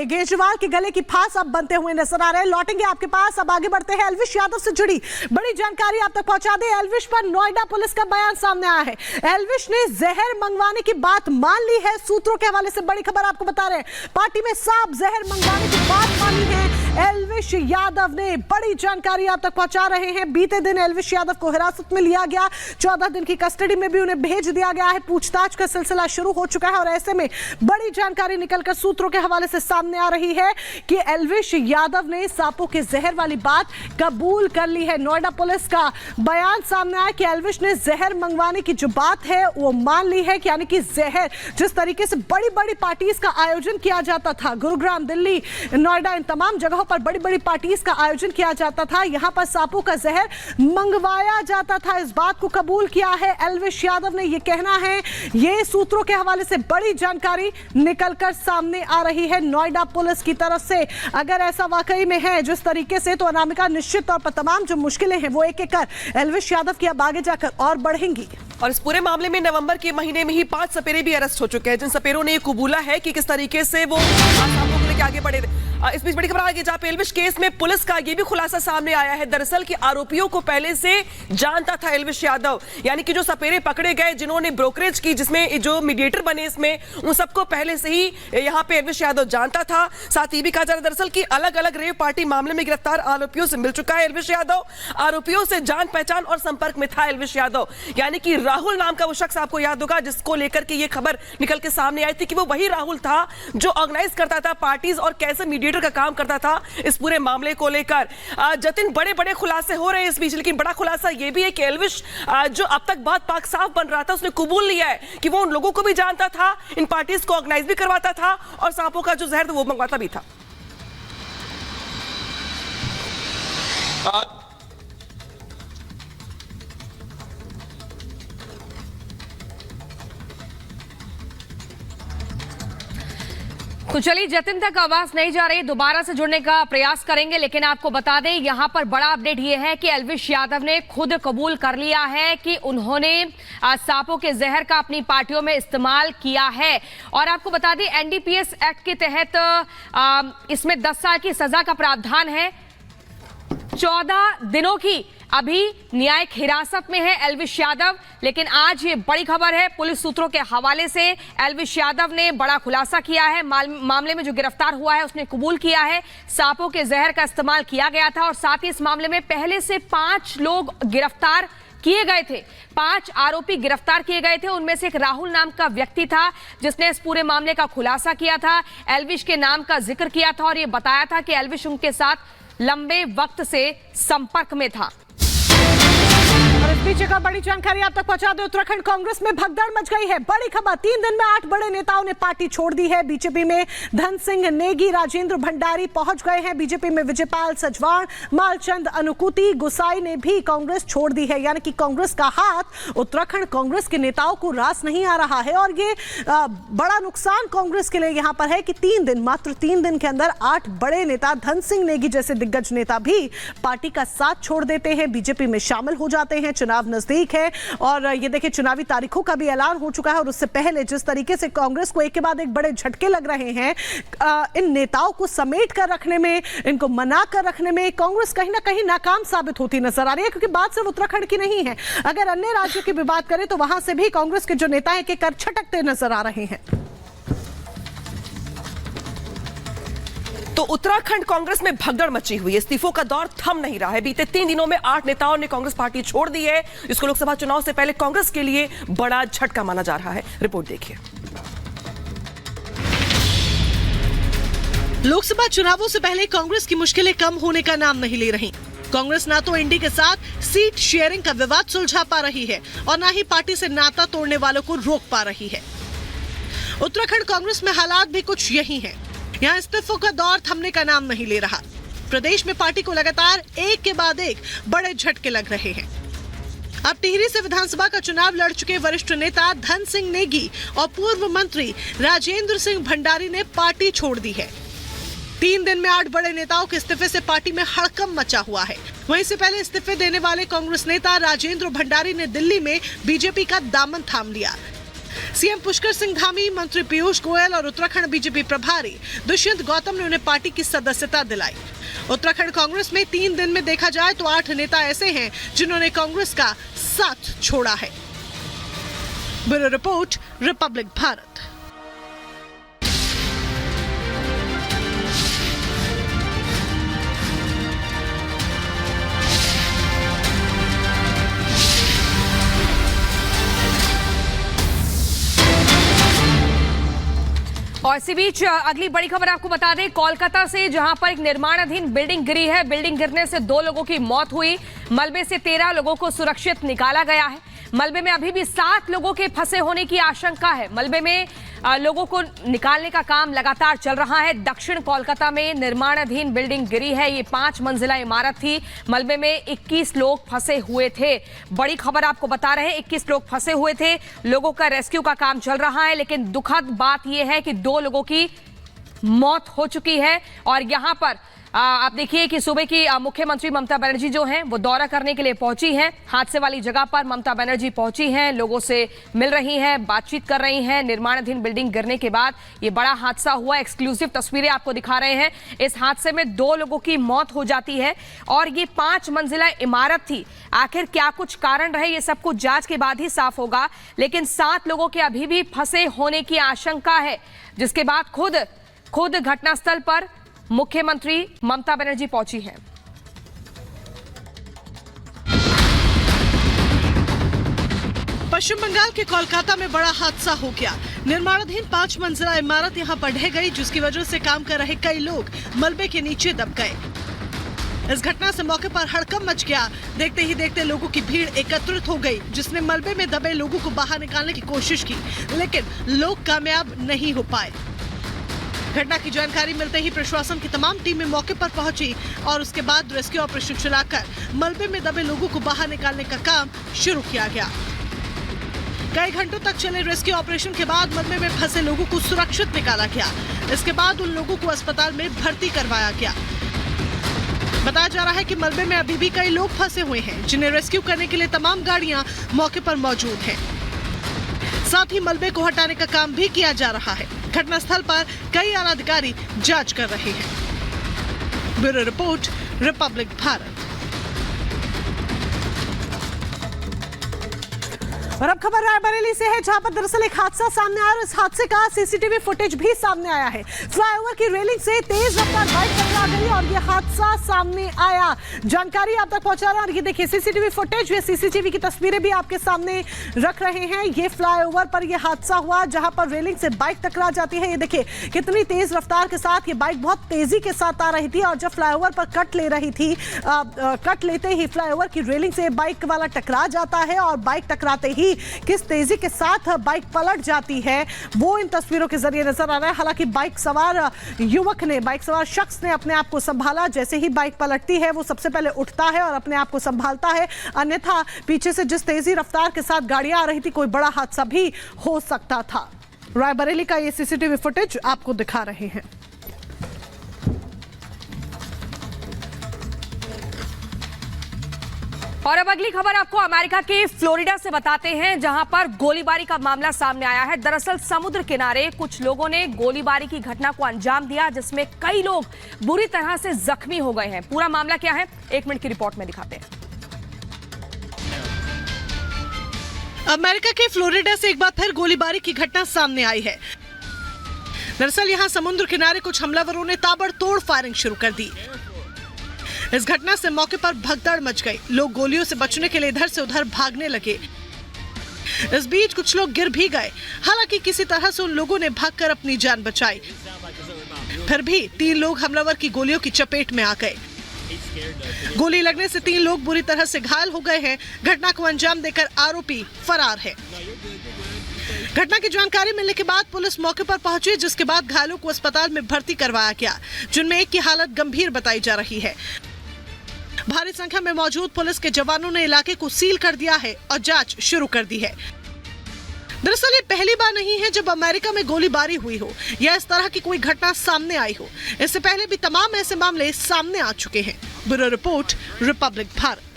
में केजरीवाल के गले की फांस अब बनते हुए नजर आ रहे हैं। लौटेंगे आपके पास, अब आगे बढ़ते हैं। एल्विश यादव से जुड़ी बड़ी जानकारी आप तक पहुंचा दें। एल्विश पर नोएडा पुलिस का बयान सामने आया है। एल्विश ने जहर मंगवाने की बात मान ली है। सूत्रों के हवाले से बड़ी खबर आपको बता रहे हैं। पार्टी में साफ जहर मंगवाने की बात मानी है एल्विश यादव ने। बड़ी जानकारी आप तक पहुंचा रहे हैं। बीते दिन एल्विश यादव को हिरासत में लिया गया, 14 दिन की कस्टडी में भी उन्हें भेज दिया गया है। पूछताछ का सिलसिला शुरू हो चुका है और ऐसे में बड़ी जानकारी निकलकर सूत्रों के हवाले से सामने आ रही है कि एल्विश यादव ने सांपों के जहर वाली बात कबूल कर ली है। नोएडा पुलिस का बयान सामने आया कि एल्विश ने जहर मंगवाने की जो बात है वो मान ली है, यानी कि जहर जिस तरीके से बड़ी बड़ी पार्टीज का आयोजन किया जाता था, गुरुग्राम, दिल्ली, नोएडा, इन तमाम जगहों पर बड़ी बड़ी पार्टीज का आयोजन किया जाता था, यहां पर सांपों का जहर मंगवाया जाता था। इस बात को कबूल किया है एल्विश यादव ने, यह कहना है। ये सूत्रों के हवाले से बड़ी जानकारी निकलकर सामने आ रही है नोएडा पुलिस की तरफ से। अगर ऐसा वाकई में है जिस तरीके से, तो अनामिका निश्चित तौर पर तमाम जो मुश्किलें हैं वो एक एक कर एल्विश यादव की अब आगे जाकर और बढ़ेंगी। और इस पूरे मामले में नवंबर के महीने में ही 5 सपेरे भी अरेस्ट हो चुके हैं, जिन सपेरों ने ये कबूला है कि किस तरीके से वो सांपों को लेकर आगे बढ़े। इस बीच बड़ी खबर आगे, जहां पे एल्विश केस में पुलिस का ये भी खुलासा सामने आया है दरअसल कि आरोपियों को पहले से जानता था एल्विश यादव, यानी कि जो सपेरे पकड़े गए, जिन्होंने ब्रोकरेज की, जिसमें जो मीडिएटर बने इसमें, उन सबको पहले से ही यहाँ पे एल्विश यादव जानता था। साथ ही भी कहा जा रहा है दरअसल कि अलग अलग रेव पार्टी मामले में गिरफ्तार आरोपियों से मिल चुका है एल्विश यादव। आरोपियों से जान पहचान और संपर्क में था एल्विश यादव, यानी कि राहुल नाम का वो शख्स आपको याद होगा जिसको लेकर के ये खबर निकल के सामने आई थी कि वो वही राहुल था जो ऑर्गेनाइज करता था पार्टीज और कैसे मीडिएटर का काम करता था इस पूरे मामले को लेकर। जतिन, बड़े बड़े खुलासे हो रहे हैं इस बीच, लेकिन बड़ा खुलासा ये भी है कि एल्विश जो अब तक बात पाक साफ बन रहा था, उसने कबूल लिया है कि वो उन लोगों को भी जानता था, इन पार्टीज को ऑर्गेनाइज भी करवाता था और सांपों का जो जहर था वो मंगवाता भी था। तो चलिए, जतिन तक आवाज नहीं जा रही, दोबारा से जुड़ने का प्रयास करेंगे, लेकिन आपको बता दें यहां पर बड़ा अपडेट ये है कि एल्विश यादव ने खुद कबूल कर लिया है कि उन्होंने सांपों के जहर का अपनी पार्टियों में इस्तेमाल किया है। और आपको बता दें एनडीपीएस एक्ट के तहत इसमें 10 साल की सजा का प्रावधान है, 14 दिनों की अभी न्यायिक हिरासत में है एल्विश यादव। लेकिन आज ये बड़ी खबर है, पुलिस सूत्रों के हवाले से एल्विश यादव ने बड़ा खुलासा किया है। मामले में जो गिरफ्तार हुआ है उसने कबूल किया है सांपों के जहर का इस्तेमाल किया गया था। और साथ ही इस मामले में पहले से 5 लोग गिरफ्तार किए गए थे, 5 आरोपी गिरफ्तार किए गए थे। उनमें से एक राहुल नाम का व्यक्ति था जिसने इस पूरे मामले का खुलासा किया था, एल्विश के नाम का जिक्र किया था और ये बताया था कि एल्विश उनके साथ लंबे वक्त से संपर्क में था। और इस बीच एक बड़ी जानकारी आप तक पहुंचा दे, उत्तराखंड कांग्रेस में भगदड़ मच गई है। बड़ी खबर, 3 दिन में 8 बड़े नेताओं ने पार्टी छोड़ दी है। बीजेपी में धन सिंह नेगी, राजेंद्र भंडारी पहुंच गए हैं। बीजेपी में विजयपाल सजवाण, मालचंद अनुकुति गुसाई ने भी कांग्रेस छोड़ दी है, यानी कि कांग्रेस का हाथ उत्तराखंड कांग्रेस के नेताओं को रास नहीं आ रहा है। और ये बड़ा नुकसान कांग्रेस के लिए यहां पर है कि 3 दिन, मात्र 3 दिन के अंदर 8 बड़े नेता, धन सिंह नेगी जैसे दिग्गज नेता भी पार्टी का साथ छोड़ देते हैं, बीजेपी में शामिल हो जाते हैं। चुनाव नजदीक है और ये देखिए चुनावी तारीखों का भी ऐलान हो चुका है। और उससे पहले जिस तरीके से कांग्रेस को एक के बाद एक बड़े झटके लग रहे हैं, इन नेताओं को समेट कर रखने में, इनको मना कर रखने में कांग्रेस कहीं ना कहीं नाकाम साबित होती नजर आ रही है। क्योंकि बात सिर्फ उत्तराखंड की नहीं है, अगर अन्य राज्यों की भी बात करें तो वहां से भी कांग्रेस के जो नेता हैं कर छटकते नजर आ रहे हैं। तो उत्तराखंड कांग्रेस में भगदड़ मची हुई है, इस्तीफों का दौर थम नहीं रहा है। बीते 3 दिनों में 8 नेताओं ने कांग्रेस पार्टी छोड़ दी है। इसको लोकसभा चुनाव से पहले कांग्रेस के लिए बड़ा झटका माना जा रहा है। रिपोर्ट देखिए। लोकसभा चुनावों से पहले कांग्रेस की मुश्किलें कम होने का नाम नहीं ले रही। कांग्रेस ना तो इंडी के साथ सीट शेयरिंग का विवाद सुलझा पा रही है और ना ही पार्टी से नाता तोड़ने वालों को रोक पा रही है। उत्तराखंड कांग्रेस में हालात भी कुछ यही हैं। यहाँ इस्तीफों का दौर थमने का नाम नहीं ले रहा। प्रदेश में पार्टी को लगातार एक के बाद एक बड़े झटके लग रहे हैं। अब टिहरी से विधानसभा का चुनाव लड़ चुके वरिष्ठ नेता धन सिंह नेगी और पूर्व मंत्री राजेंद्र सिंह भंडारी ने पार्टी छोड़ दी है। 3 दिन में 8 बड़े नेताओं के इस्तीफे से पार्टी में हड़कंप मचा हुआ है। वहीं से पहले इस्तीफे देने वाले कांग्रेस नेता राजेंद्र भंडारी ने दिल्ली में बीजेपी का दामन थाम लिया। सीएम पुष्कर सिंह धामी, मंत्री पीयूष गोयल और उत्तराखंड बीजेपी प्रभारी दुष्यंत गौतम ने उन्हें पार्टी की सदस्यता दिलाई। उत्तराखंड कांग्रेस में 3 दिन में देखा जाए तो 8 नेता ऐसे हैं जिन्होंने कांग्रेस का साथ छोड़ा है। Bureau report, Republic Bharat. और इसी बीच अगली बड़ी खबर आपको बता दें, कोलकाता से, जहां पर एक निर्माणाधीन बिल्डिंग गिरी है। बिल्डिंग गिरने से 2 लोगों की मौत हुई। मलबे से 13 लोगों को सुरक्षित निकाला गया है। मलबे में अभी भी 7 लोगों के फंसे होने की आशंका है। मलबे में लोगों को निकालने का काम लगातार चल रहा है। दक्षिण कोलकाता में निर्माणाधीन बिल्डिंग गिरी है। ये 5 मंजिला इमारत थी। मलबे में 21 लोग फंसे हुए थे। बड़ी खबर आपको बता रहे हैं, 21 लोग फंसे हुए थे। लोगों का रेस्क्यू का काम चल रहा है, लेकिन दुखद बात यह है कि 2 लोगों की मौत हो चुकी है। और यहां पर आप देखिए कि सूबे की मुख्यमंत्री ममता बनर्जी जो हैं वो दौरा करने के लिए पहुंची हैं। हादसे वाली जगह पर ममता बनर्जी पहुंची हैं, लोगों से मिल रही हैं, बातचीत कर रही हैं। निर्माणाधीन बिल्डिंग गिरने के बाद ये बड़ा हादसा हुआ। एक्सक्लूसिव तस्वीरें आपको दिखा रहे हैं। इस हादसे में 2 लोगों की मौत हो जाती है और ये 5 मंजिला इमारत थी। आखिर क्या कुछ कारण रहे, ये सब कुछ जांच के बाद ही साफ होगा। लेकिन 7 लोगों के अभी भी फंसे होने की आशंका है, जिसके बाद खुद घटनास्थल पर मुख्यमंत्री ममता बनर्जी पहुंची हैं। पश्चिम बंगाल के कोलकाता में बड़ा हादसा हो गया। निर्माणाधीन 5 मंजिला इमारत यहां पर ढह गई, जिसकी वजह से काम कर रहे कई लोग मलबे के नीचे दब गए। इस घटना से मौके पर हड़कंप मच गया। देखते ही देखते लोगों की भीड़ एकत्रित हो गई, जिसने मलबे में दबे लोगों को बाहर निकालने की कोशिश की, लेकिन लोग कामयाब नहीं हो पाए। घटना की जानकारी मिलते ही प्रशासन की तमाम टीमें मौके पर पहुंची और उसके बाद रेस्क्यू ऑपरेशन चलाकर मलबे में दबे लोगों को बाहर निकालने का काम शुरू किया गया। कई घंटों तक चले रेस्क्यू ऑपरेशन के बाद मलबे में फंसे लोगों को सुरक्षित निकाला गया। इसके बाद उन लोगों को अस्पताल में भर्ती करवाया गया। बताया जा रहा है कि मलबे में अभी भी कई लोग फंसे हुए हैं, जिन्हें रेस्क्यू करने के लिए तमाम गाड़ियां मौके पर मौजूद हैं। साथ ही मलबे को हटाने का काम भी किया जा रहा है। घटनास्थल पर कई आला अधिकारी जांच कर रहे हैं। Bureau report, Republic Bharat. और अब खबर रायबरेली से है, जहां पर दरअसल एक हादसा सामने आया और इस हादसे का सीसीटीवी फुटेज भी सामने आया है। फ्लाईओवर की रेलिंग से तेज रफ्तार बाइक टकरा गई और ये हादसा सामने आया। जानकारी आप तक पहुंचा रहा है। ये देखिए सीसीटीवी फुटेज, ये सीसीटीवी की तस्वीरें भी आपके सामने रख रहे हैं। ये फ्लाईओवर पर यह हादसा हुआ, जहां पर रेलिंग से बाइक टकरा जाती है। ये देखिए कितनी तेज रफ्तार के साथ ये बाइक बहुत तेजी के साथ आ रही थी और जब फ्लाईओवर पर कट ले रही थी, कट लेते ही फ्लाईओवर की रेलिंग से बाइक वाला टकरा जाता है और बाइक टकराते ही किस तेजी के साथ बाइक पलट जाती है, वो इन तस्वीरों के जरिए नजर आ रहा है। हालांकि बाइक सवार शख्स ने अपने आप को संभाला। जैसे ही बाइक पलटती है वो सबसे पहले उठता है और अपने आप को संभालता है, अन्यथा पीछे से जिस तेजी रफ्तार के साथ गाड़ियां आ रही थी, कोई बड़ा हादसा भी हो सकता था। रायबरेली का ये सीसीटीवी फुटेज आपको दिखा रहे हैं। और अब अगली खबर आपको अमेरिका के फ्लोरिडा से बताते हैं, जहां पर गोलीबारी का मामला सामने आया है। दरअसल समुद्र किनारे कुछ लोगों ने गोलीबारी की घटना को अंजाम दिया, जिसमें कई लोग बुरी तरह से जख्मी हो गए हैं। पूरा मामला क्या है, 1 मिनट की रिपोर्ट में दिखाते हैं। अमेरिका के फ्लोरिडा से एक बार फिर गोलीबारी की घटना सामने आई है। दरअसल यहां समुद्र किनारे कुछ हमलावरों ने ताबड़तोड़ फायरिंग शुरू कर दी। इस घटना से मौके पर भगदड़ मच गई। लोग गोलियों से बचने के लिए इधर से उधर भागने लगे। इस बीच कुछ लोग गिर भी गए। हालांकि किसी तरह से उन लोगों ने भागकर अपनी जान बचाई। फिर भी 3 लोग हमलावर की गोलियों की चपेट में आ गए। गोली लगने से 3 लोग बुरी तरह से घायल हो गए हैं। घटना को अंजाम देकर आरोपी फरार है। घटना की जानकारी मिलने के बाद पुलिस मौके पर पहुंची, जिसके बाद घायलों को अस्पताल में भर्ती करवाया गया, जिनमें एक की हालत गंभीर बताई जा रही है। भारी संख्या में मौजूद पुलिस के जवानों ने इलाके को सील कर दिया है और जांच शुरू कर दी है। दरअसल ये पहली बार नहीं है जब अमेरिका में गोलीबारी हुई हो या इस तरह की कोई घटना सामने आई हो। इससे पहले भी तमाम ऐसे मामले सामने आ चुके हैं। Bureau report, Republic Bharat.